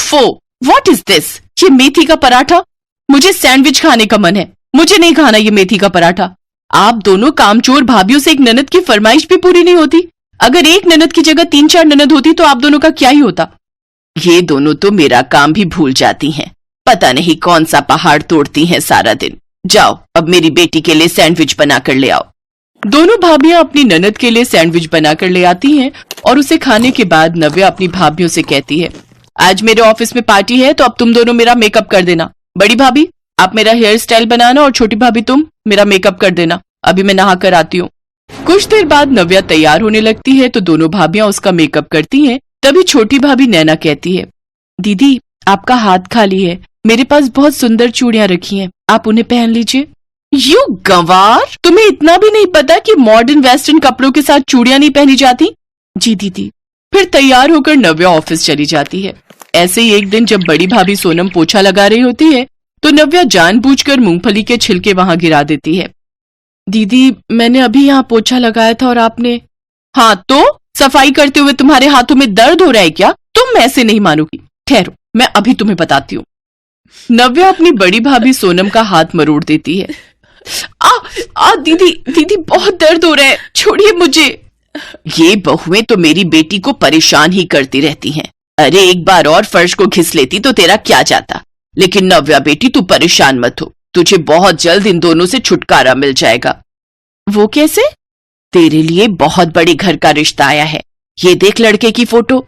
ओफो, what is this? ये मेथी का पराठा? मुझे सैंडविच खाने का मन है, मुझे नहीं खाना ये मेथी का पराठा। आप दोनों कामचोर भाभीियों से एक ननद की फरमाइश भी पूरी नहीं होती। अगर एक ननद की जगह 3-4 ननद होती तो आप दोनों का क्या ही होता। ये दोनों तो मेरा काम भी भूल जाती हैं। पता नहीं कौन सा पहाड़ तोड़ती हैं सारा दिन। जाओ, अब मेरी बेटी के लिए सैंडविच बना कर ले आओ। दोनों भाभियां अपनी ननद के लिए सैंडविच बनाकर ले आती हैं और उसे खाने के बाद नव्या अपनी भाभियों से कहती है, आज मेरे ऑफिस में पार्टी है तो अब तुम दोनों मेरा मेकअप कर देना। बड़ी भाभी आप मेरा हेयर स्टाइल बनाना और छोटी भाभी तुम मेरा मेकअप कर देना। अभी मैं नहा कर आती हूँ। कुछ देर बाद नव्या तैयार होने लगती है तो दोनों भाभियां उसका मेकअप करती हैं। तभी छोटी भाभी नैना कहती है, दीदी आपका हाथ खाली है, मेरे पास बहुत सुंदर चूड़ियां रखी हैं, आप उन्हें पहन लीजिए। यू गंवार, तुम्हें इतना भी नहीं पता कि मॉडर्न वेस्टर्न कपड़ों के साथ चूड़ियां नहीं पहनी जाती? जी दीदी। फिर तैयार होकर नव्या ऑफिस चली जाती है। ऐसे ही एक दिन जब बड़ी भाभी सोनम पोछा लगा रही होती है तो नव्या जानबूझकर मूंगफली के छिलके वहां गिरा देती है। दीदी मैंने अभी यहाँ पोछा लगाया था और आपने। हाँ तो सफाई करते हुए तुम्हारे हाथों में दर्द हो रहा है क्या? तुम ऐसे नहीं मानोगी, ठहरो मैं अभी तुम्हें बताती हूँ। नव्या अपनी बड़ी भाभी सोनम का हाथ मरोड़ देती है। दीदी दीदी बहुत दर्द हो रहा है, छोड़िए मुझे। ये बहुएं तो मेरी बेटी को परेशान ही करती रहती हैं। अरे एक बार और फर्श को घिस लेती तो तेरा क्या जाता। लेकिन नव्या बेटी तू परेशान मत हो, तुझे बहुत जल्द इन दोनों से छुटकारा मिल जाएगा। वो कैसे? तेरे लिए बहुत बड़े घर का रिश्ता आया है, ये देख लड़के की फोटो।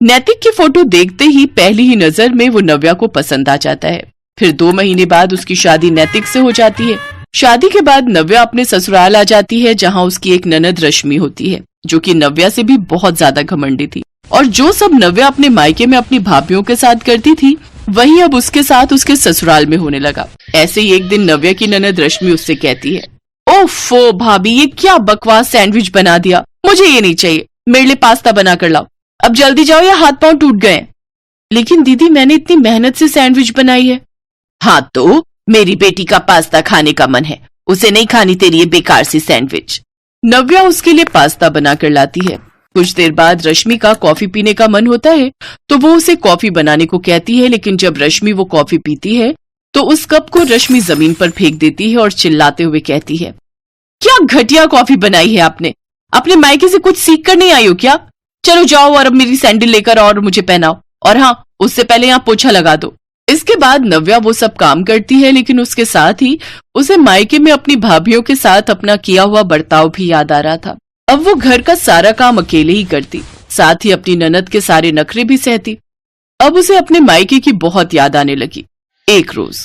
नैतिक की फोटो देखते ही पहली ही नजर में वो नव्या को पसंद आ जाता है। फिर 2 महीने बाद उसकी शादी नैतिक से हो जाती है। शादी के बाद नव्या अपने ससुराल आ जाती है जहां उसकी एक ननद रश्मि होती है जो कि नव्या से भी बहुत ज्यादा घमंडी थी। और जो सब नव्या अपने मायके में अपनी भाभियों के साथ करती थी वही अब उसके साथ उसके ससुराल में होने लगा। ऐसे ही एक दिन नव्या की ननद रश्मि उससे कहती है, ओफो भाभी ये क्या बकवास सैंडविच बना दिया, मुझे ये नहीं चाहिए, मेरे लिए पास्ता बना कर लाओ। अब जल्दी जाओ या हाथ पांव टूट गए। लेकिन दीदी मैंने इतनी मेहनत से सैंडविच बनाई है। हाँ तो मेरी बेटी का पास्ता खाने का मन है, उसे नहीं खानी तेरी ये बेकार सी सैंडविच। नव्या उसके लिए पास्ता बनाकर लाती है। कुछ देर बाद रश्मि का कॉफी पीने का मन होता है तो वो उसे कॉफी बनाने को कहती है। लेकिन जब रश्मि वो कॉफी पीती है तो उस कप को रश्मि जमीन पर फेंक देती है और चिल्लाते हुए कहती है, क्या घटिया कॉफी बनाई है आपने, अपने मायके से कुछ सीख कर नहीं आई हो क्या? चलो जाओ और अब मेरी सैंडल लेकर और मुझे पहनाओ, और हाँ उससे पहले यहाँ पोछा लगा दो। इसके बाद नव्या वो सब काम करती है लेकिन उसके साथ ही उसे मायके में अपनी भाभियों के साथ अपना किया हुआ बर्ताव भी याद आ रहा था। अब वो घर का सारा काम अकेले ही करती, साथ ही अपनी ननद के सारे नखरे भी सहती। अब उसे अपने मायके की बहुत याद आने लगी। एक रोज,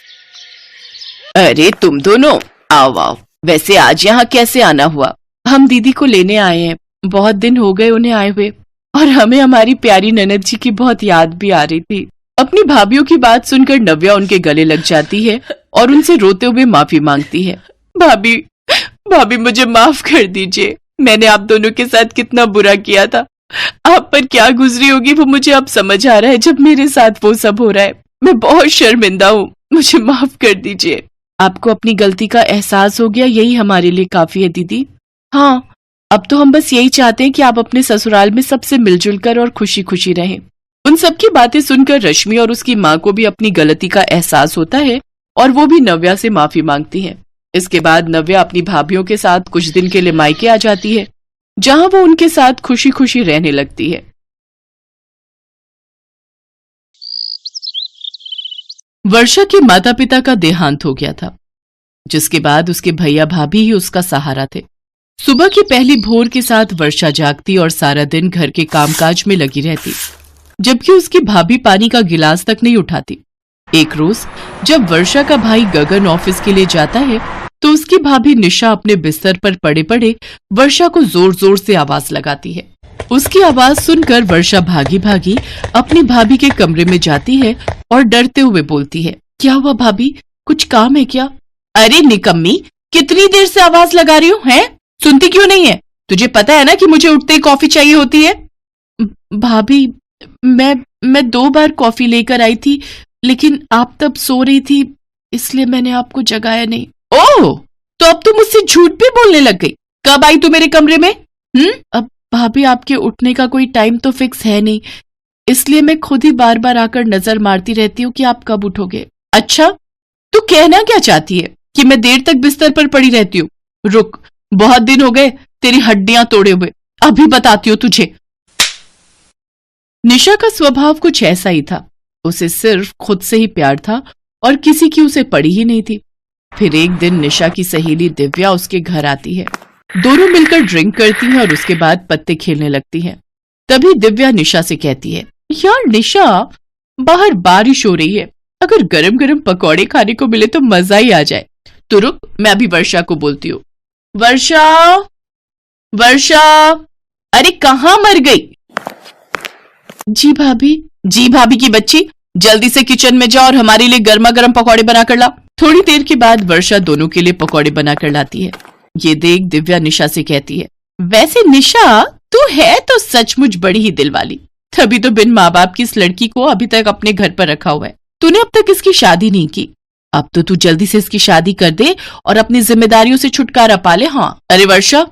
अरे तुम दोनों आओ आओ, वैसे आज यहाँ कैसे आना हुआ? हम दीदी को लेने आए हैं, बहुत दिन हो गए उन्हें आए हुए, और हमें हमारी प्यारी ननद जी की बहुत याद भी आ रही थी। अपनी भाभियों की बात सुनकर नव्या उनके गले लग जाती है और उनसे रोते हुए माफी मांगती है। भाभी भाभी मुझे माफ कर दीजिए, मैंने आप दोनों के साथ कितना बुरा किया था। आप पर क्या गुजरी होगी वो मुझे अब समझ आ रहा है जब मेरे साथ वो सब हो रहा है। मैं बहुत शर्मिंदा हूँ, मुझे माफ कर दीजिए। आपको अपनी गलती का एहसास हो गया, यही हमारे लिए काफी है दीदी। हाँ अब तो हम बस यही चाहते हैं कि आप अपने ससुराल में सबसे मिलजुल कर और खुशी खुशी रहें। उन सबकी बातें सुनकर रश्मि और उसकी माँ को भी अपनी गलती का एहसास होता है और वो भी नव्या से माफी मांगती है। इसके बाद नव्या अपनी भाभियों के साथ कुछ दिन के लिए मायके आ जाती है जहां वो उनके साथ खुशी खुशी रहने लगती है। वर्षा के माता पिता का देहांत हो गया था, जिसके बाद उसके भैया भाभी ही उसका सहारा थे। सुबह की पहली भोर के साथ वर्षा जागती और सारा दिन घर के कामकाज में लगी रहती, जबकि उसकी भाभी पानी का गिलास तक नहीं उठाती। एक रोज जब वर्षा का भाई गगन ऑफिस के लिए जाता है तो उसकी भाभी निशा अपने बिस्तर पर पड़े पड़े वर्षा को जोर जोर से आवाज लगाती है। उसकी आवाज सुनकर वर्षा भागी भागी अपनी भाभी के कमरे में जाती है और डरते हुए बोलती है, क्या हुआ भाभी, कुछ काम है क्या? अरे निकम्मी, कितनी देर से आवाज लगा रही हूँ, हैं? सुनती क्यों नहीं है? तुझे पता है ना कि मुझे उठते ही कॉफी चाहिए होती है। भाभी मैं 2 बार कॉफी लेकर आई थी, लेकिन आप तब सो रही थी, इसलिए मैंने आपको जगाया नहीं। ओह, तो अब तुम मुझसे झूठ भी बोलने लग गई। कब आई तू मेरे कमरे में? अब भाभी आपके उठने का कोई टाइम तो फिक्स है नहीं, इसलिए मैं खुद ही बार बार आकर नजर मारती रहती हूँ कि आप कब उठोगे। अच्छा, तू कहना क्या चाहती है कि मैं देर तक बिस्तर पर पड़ी रहती हूँ? रुक, बहुत दिन हो गए तेरी हड्डियां तोड़े हुए, अभी बताती हूँ तुझे। निशा का स्वभाव कुछ ऐसा ही था। उसे सिर्फ खुद से ही प्यार था और किसी की उसे पड़ी ही नहीं थी। फिर एक दिन निशा की सहेली दिव्या उसके घर आती है। दोनों मिलकर ड्रिंक करती हैं और उसके बाद पत्ते खेलने लगती हैं। तभी दिव्या निशा से कहती है, यार निशा, बाहर बारिश हो रही है, अगर गरम गरम पकौड़े खाने को मिले तो मजा ही आ जाए। तो रुक, मैं अभी वर्षा को बोलती हूँ। वर्षा, वर्षा, अरे कहाँ मर गई? जी भाभी। जी भाभी की बच्ची, जल्दी से किचन में जा और हमारे लिए गर्मा गर्म पकौड़े बनाकर ला। थोड़ी देर के बाद वर्षा दोनों के लिए पकौड़े बनाकर लाती है। ये देख दिव्या निशा से कहती है, वैसे निशा, तू है तो सचमुच बड़ी ही दिल वाली। तभी तो बिन माँ बाप की इस लड़की को अभी तक अपने घर पर रखा हुआ है। तूने अब तक इसकी शादी नहीं की। अब तो तू जल्दी से इसकी शादी कर दे और अपनी जिम्मेदारियों से छुटकारा पा ले। हाँ, अरे वर्षा,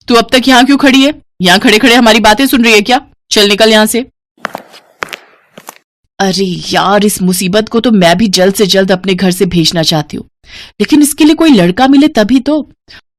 तू अब तक यहाँ क्यों खड़ी है? यहाँ खड़े खड़े हमारी बातें सुन रही है क्या? चल निकल यहाँ से। अरे यार, इस मुसीबत को तो मैं भी जल्द से जल्द अपने घर से भेजना चाहती हूँ, लेकिन इसके लिए कोई लड़का मिले तभी तो।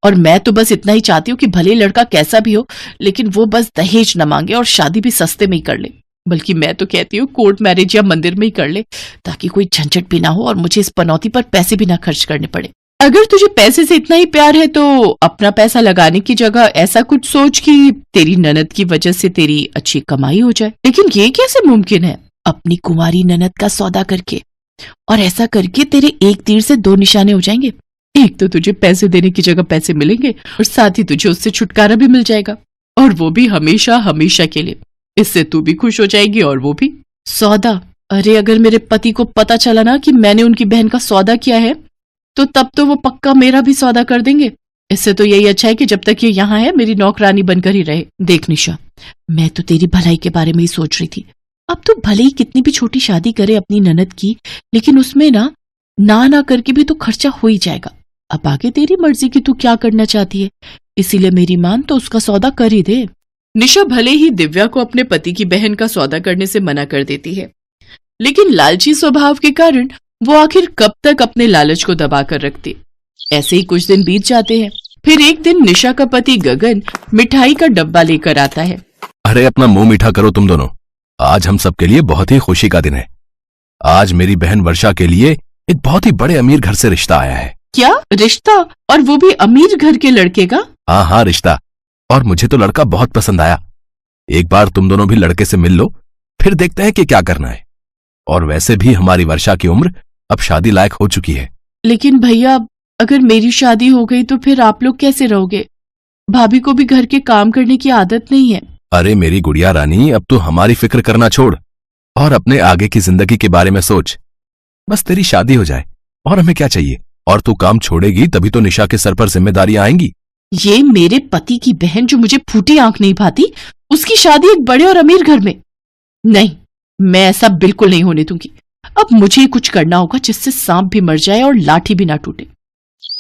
और मैं तो बस इतना ही चाहती हूँ कि भले लड़का कैसा भी हो, लेकिन वो बस दहेज न मांगे और शादी भी सस्ते में ही कर ले। बल्कि मैं तो कहती हूँ कोर्ट मैरिज या मंदिर में ही कर ले, ताकि कोई झंझट भी ना हो और मुझे इस पनौती पर पैसे भी ना खर्च करने पड़े। अगर तुझे पैसे से इतना ही प्यार है तो अपना पैसा लगाने की जगह ऐसा कुछ सोच कि तेरी ननद की वजह से तेरी अच्छी कमाई हो जाए। लेकिन ये कैसे मुमकिन है? अपनी कुंवारी ननद का सौदा करके, और ऐसा करके तेरे एक तीर से दो निशाने हो जाएंगे। एक तो तुझे पैसे देने की जगह पैसे मिलेंगे और साथ ही तुझे उससे छुटकारा भी मिल जाएगा, और वो भी हमेशा हमेशा के लिए। इससे तू भी खुश हो जाएगी और वो भी। सौदा? अरे अगर मेरे पति को पता चला ना कि मैंने उनकी बहन का सौदा किया है, तो तब तो वो पक्का मेरा भी सौदा कर देंगे। इससे तो यही अच्छा है कि जब तक ये यहाँ है मेरी नौकरानी बनकर ही रहे। देख निशा, मैं तो तेरी भलाई के बारे में ही सोच रही थी। अब तो भले ही कितनी भी छोटी शादी करे अपनी ननद की, लेकिन उसमें ना करके भी तो खर्चा हो ही जाएगा। अब आगे तेरी मर्जी कि तू क्या करना चाहती है, इसीलिए मेरी मान तो उसका सौदा कर ही दे। निशा भले ही दिव्या को अपने पति की बहन का सौदा करने से मना कर देती है, लेकिन लालची स्वभाव के कारण वो आखिर कब तक अपने लालच को दबा कर रखती। ऐसे ही कुछ दिन बीत जाते हैं। फिर एक दिन निशा का पति गगन मिठाई का डब्बा लेकर आता है। अरे अपना मुंह मीठा करो तुम दोनों, आज हम सबके लिए बहुत ही खुशी का दिन है। आज मेरी बहन वर्षा के लिए एक बहुत ही बड़े अमीर घर से रिश्ता आया है। क्या रिश्ता? और वो भी अमीर घर के लड़के का? हाँ रिश्ता, और मुझे तो लड़का बहुत पसंद आया। एक बार तुम दोनों भी लड़के से मिल लो, फिर देखते हैं कि क्या करना है। और वैसे भी हमारी वर्षा की उम्र अब शादी लायक हो चुकी है। लेकिन भैया, अगर मेरी शादी हो गई तो फिर आप लोग कैसे रहोगे? भाभी को भी घर के काम करने की आदत नहीं है। अरे मेरी गुड़िया रानी, अब तो हमारी फिक्र करना छोड़ और अपने आगे की जिंदगी के बारे में सोच। बस तेरी शादी हो जाए और हमें क्या चाहिए। और तू काम छोड़ेगी तभी तो निशा के सर पर जिम्मेदारियां आएंगी। ये मेरे पति की बहन जो मुझे फूटी आंख नहीं भाती, उसकी शादी एक बड़े और अमीर घर में? नहीं, मैं ऐसा बिल्कुल नहीं होने दूंगी। अब मुझे कुछ करना होगा जिससे सांप भी मर जाए और लाठी भी ना टूटे।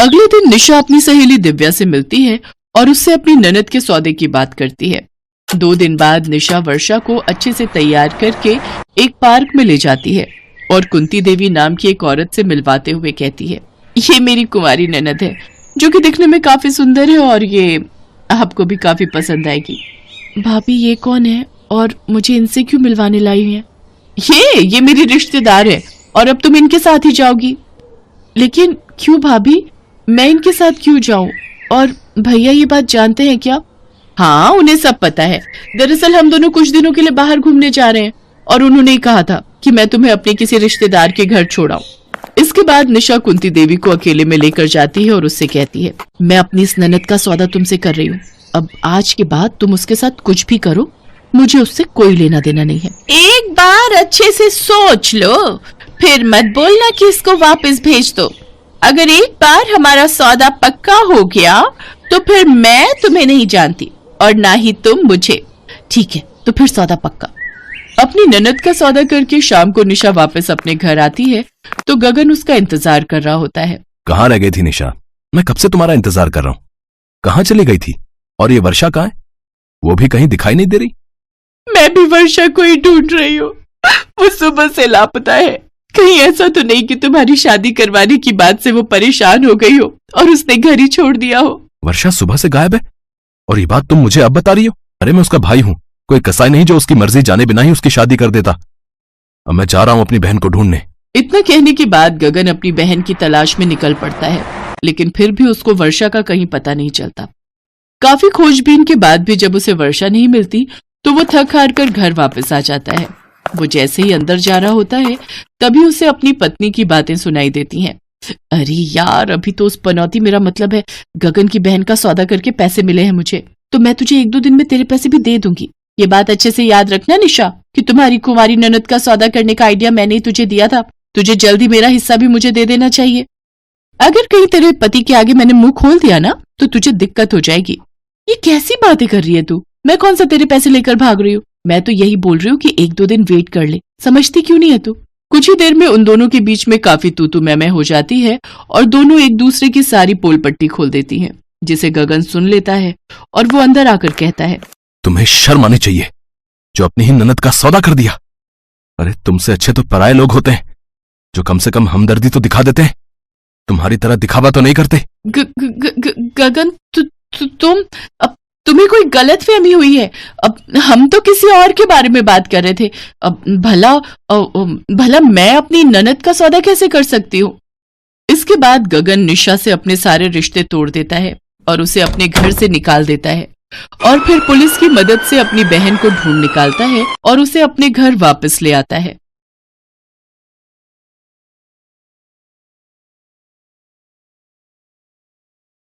अगले दिन निशा अपनी सहेली दिव्या से मिलती है और उससे अपनी ननद के सौदे की बात करती है। 2 दिन बाद निशा वर्षा को अच्छे से तैयार करके एक पार्क में ले जाती है और कुंती देवी नाम की एक औरत से मिलवाते हुए कहती है, ये मेरी कुंवारी ननद है जो कि दिखने में काफी सुंदर है और ये आपको भी काफी पसंद आएगी। भाभी, ये कौन है और मुझे इनसे क्यों मिलवाने लाई है? ये मेरी रिश्तेदार है और अब तुम इनके साथ ही जाओगी। लेकिन क्यों भाभी, मैं इनके साथ क्यों जाऊं? और भैया ये बात जानते हैं क्या? हाँ, उन्हें सब पता है। दरअसल हम दोनों कुछ दिनों के लिए बाहर घूमने जा रहे हैं और उन्होंने ही कहा था कि मैं तुम्हें अपने किसी रिश्तेदार के घर छोड़ाऊं। इसके बाद निशा कुंती देवी को अकेले में लेकर जाती है और उससे कहती है, मैं अपनी इस ननद का सौदा तुमसे कर रही हूँ। अब आज के बाद तुम उसके साथ कुछ भी करो, मुझे उससे कोई लेना देना नहीं है। एक बार अच्छे से सोच लो, फिर मत बोलना कि इसको वापस भेज दो। अगर एक बार हमारा सौदा पक्का हो गया तो फिर मैं तुम्हें नहीं जानती और ना ही तुम मुझे। ठीक है, तो फिर सौदा पक्का। अपनी ननद का सौदा करके शाम को निशा वापस अपने घर आती है तो गगन उसका इंतजार कर रहा होता है। कहाँ रह गई थी निशा? मैं कब से तुम्हारा इंतजार कर रहा हूँ। कहाँ चली गई थी? और ये वर्षा कहाँ है? वो भी कहीं दिखाई नहीं दे रही। मैं भी वर्षा को ही ढूंढ रही हूँ। वो सुबह से लापता है। कहीं ऐसा तो नहीं कि तुम्हारी शादी करवाने की बात से वो परेशान हो गई हो और उसने घर ही छोड़ दिया हो। वर्षा सुबह से गायब है और ये बात तुम मुझे अब बता रही हो? अरे मैं उसका भाई हूं, कोई कसाई नहीं जो उसकी मर्जी जाने बिना ही उसकी शादी कर देता। अब मैं जा रहा हूं अपनी बहन को ढूंढने। इतना कहने के बाद गगन अपनी बहन की तलाश में निकल पड़ता है, लेकिन फिर भी उसको वर्षा का कहीं पता नहीं चलता। काफी खोजबीन के बाद भी जब उसे वर्षा नहीं मिलती तो वो थक हार कर घर वापस आ जाता है। वो जैसे ही अंदर जा रहा होता है तभी उसे अपनी पत्नी की बातें सुनाई देती हैं। अरे यार, अभी तो उस पनौती, मेरा मतलब है गगन की बहन का सौदा करके पैसे मिले हैं मुझे, तो मैं तुझे 1-2 दिन में तेरे पैसे भी दे दूंगी। ये बात अच्छे से याद रखना निशा कि तुम्हारी कुंवारी ननद का सौदा करने का आइडिया मैंने ही तुझे दिया था। तुझे जल्दी मेरा हिस्सा भी मुझे दे देना चाहिए। अगर कहीं तेरे पति के आगे मैंने मुंह खोल दिया ना तो तुझे दिक्कत हो जाएगी। ये कैसी बातें कर रही है तू? मैं कौन सा तेरे पैसे लेकर भाग रही हूँ? मैं तो यही बोल रही हूँ कि 1-2 दिन वेट कर ले। समझती क्यों नहीं है तू? कुछ ही देर में उन दोनों के बीच में काफी तू मैं हो जाती है और दोनों एक दूसरे की सारी पोल पट्टी खोल देती हैं, जिसे गगन सुन लेता है और वो अंदर आकर कहता है, तुम्हें शर्म आनी चाहिए जो अपनी ही ननद का सौदा कर दिया। अरे तुमसे अच्छे तो पराये लोग होते हैं जो कम से कम हमदर्दी तो दिखा देते हैं, तुम्हारी तरह दिखावा तो नहीं करते। गगन, तुम, अब तुम्हें कोई गलतफहमी हुई है। अब हम तो किसी और के बारे में बात कर रहे थे। अब भला मैं अपनी ननद का सौदा कैसे कर सकती हूँ? इसके बाद गगन निशा से अपने सारे रिश्ते तोड़ देता है और उसे अपने घर से निकाल देता है और फिर पुलिस की मदद से अपनी बहन को ढूंढ निकालता है और उसे अपने घर वापस ले आता है।